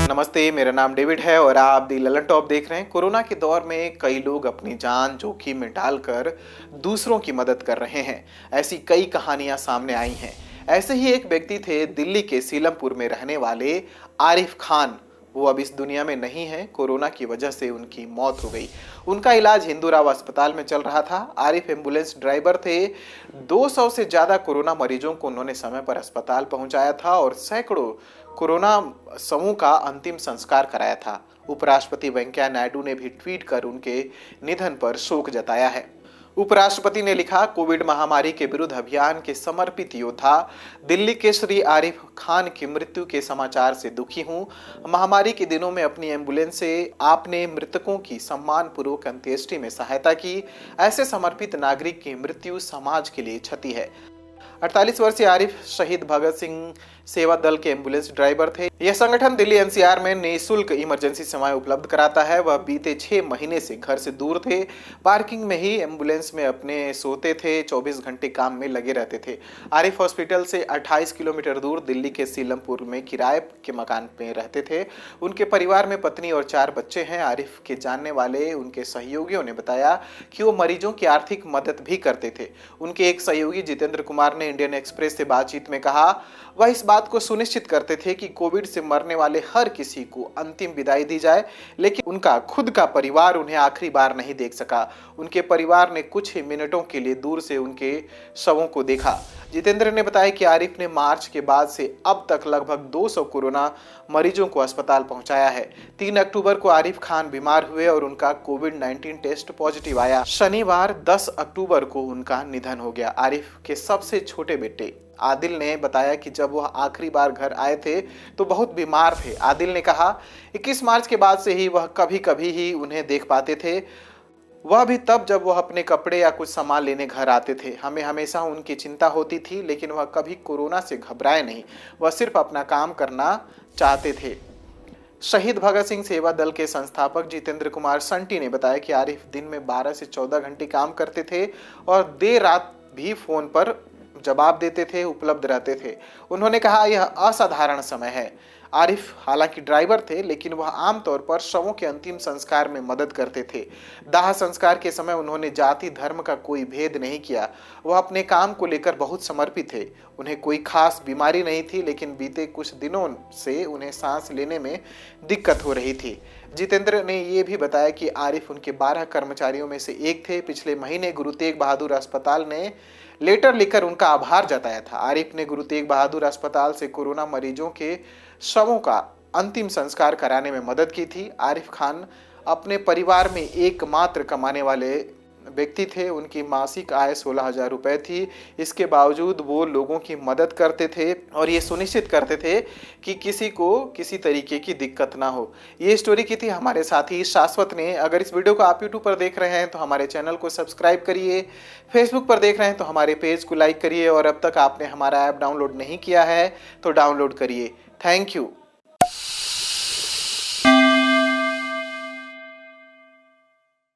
नमस्ते, मेरा नाम डेविड है और आप दी ललन टॉप देख रहे हैं। कोरोना के दौर में कई लोग अपनी जान जोखिम में डालकर दूसरों की मदद कर रहे हैं। ऐसी कई कहानियां सामने आई हैं। ऐसे ही एक व्यक्ति थे दिल्ली के सीलमपुर में रहने वाले आरिफ खान। वो अब इस दुनिया में नहीं है। कोरोना की वजह से उनकी मौत हो गई। उनका इलाज हिंदूराव अस्पताल में चल रहा था। आरिफ एम्बुलेंस ड्राइवर थे। 200 से ज्यादा कोरोना मरीजों को उन्होंने समय पर अस्पताल पहुंचाया था और सैकड़ों कोरोना समूह का अंतिम संस्कार कराया था। उपराष्ट्रपति वेंकैया नायडू ने भी ट्वीट कर उनके निधन पर शोक जताया है। उपराष्ट्रपति ने लिखा, कोविड महामारी के विरुद्ध अभियान के समर्पित योद्धा दिल्ली के श्री आरिफ खान की मृत्यु के समाचार से दुखी हूं। महामारी के दिनों में अपनी एम्बुलेंस से आपने मृतकों की सम्मानपूर्वक अंत्येष्टि में सहायता की। ऐसे समर्पित नागरिक की मृत्यु समाज के लिए क्षति है। 48 वर्षीय आरिफ शहीद भगत सिंह सेवा दल के एम्बुलेंस ड्राइवर थे। यह संगठन दिल्ली एनसीआर में निःशुल्क इमरजेंसी सेवाएं उपलब्ध कराता है। वह बीते 6 महीने से घर से दूर थे। पार्किंग में ही एम्बुलेंस में अपने सोते थे। 24 घंटे काम में लगे रहते थे। आरिफ हॉस्पिटल से 28 किलोमीटर दूर दिल्ली के सीलमपुर में किराए के मकान में रहते थे। उनके परिवार में पत्नी और 4 बच्चे हैं। आरिफ के जानने वाले उनके सहयोगियों ने बताया कि वो मरीजों की आर्थिक मदद भी करते थे। उनके एक सहयोगी जितेंद्र कुमार ने इंडियन एक्सप्रेस से बातचीत में कहा, वह इस बात को सुनिश्चित करते थे कि कोविड से मरने वाले हर किसी को अंतिम विदाई दी जाए, लेकिन उनका खुद का परिवार उन्हें आखिरी बार नहीं देख सका। उनके परिवार ने कुछ ही मिनटों के लिए दूर से उनके शवों को देखा। जितेंद्र ने बताया कि आरिफ ने मार्च के बाद से अब तक लगभग 200 कोरोना मरीजों को अस्पताल पहुंचाया है। 3 अक्टूबर को आरिफ खान बीमार हुए और उनका कोविड-19 टेस्ट पॉजिटिव आया। शनिवार 10 अक्टूबर को उनका निधन हो गया। आरिफ के सबसे छोटे बेटे आदिल ने बताया कि जब वह आखिरी बार घर आए थे तो बहुत बीमार थे। आदिल ने कहा, 21 मार्च के बाद से ही वह कभी कभी ही उन्हें देख पाते थे। वह भी तब जब वह अपने कपड़े या कुछ सामान लेने घर आते थे। हमें हमेशा उनकी चिंता होती थी, लेकिन वह कभी कोरोना से घबराए नहीं। वह सिर्फ अपना काम करना चाहते थे। शहीद भगत सिंह सेवा दल के संस्थापक जितेंद्र कुमार संटी ने बताया कि आरिफ दिन में 12 से 14 घंटे काम करते थे और देर रात भी फोन पर जवाब देते थे, उपलब्ध रहते थे। उन्होंने कहा, यह असाधारण समय है। आरिफ हालांकि ड्राइवर थे, लेकिन वह आमतौर पर शवों के अंतिम संस्कार में मदद करते थे। दाह संस्कार के समय उन्होंने जाति धर्म का कोई भेद नहीं किया। वह अपने काम को लेकर बहुत समर्पित थे। उन्हें कोई खास बीमारी नहीं थी, लेकिन बीते कुछ दिनों से उन्हें सांस लेने में दिक्कत हो रही थी। जितेंद्र ने यह भी बताया कि आरिफ उनके 12 कर्मचारियों में से एक थे। पिछले महीने गुरु तेग बहादुर अस्पताल ने लेटर लिखकर उनका आभार जताया था। आरिफ ने गुरु तेग बहादुर अस्पताल से कोरोना मरीजों के शवों का अंतिम संस्कार कराने में मदद की थी। आरिफ खान अपने परिवार में एकमात्र कमाने वाले व्यक्ति थे। उनकी मासिक आय 16,000 रुपए थी। इसके बावजूद वो लोगों की मदद करते थे और ये सुनिश्चित करते थे कि किसी को किसी तरीके की दिक्कत ना हो। ये स्टोरी की थी हमारे साथी शाश्वत ने। अगर इस वीडियो को आप यूट्यूब पर देख रहे हैं तो हमारे चैनल को सब्सक्राइब करिए। फेसबुक पर देख रहे हैं तो हमारे पेज को लाइक करिए और अब तक आपने हमारा ऐप डाउनलोड नहीं किया है तो डाउनलोड करिए। Thank you.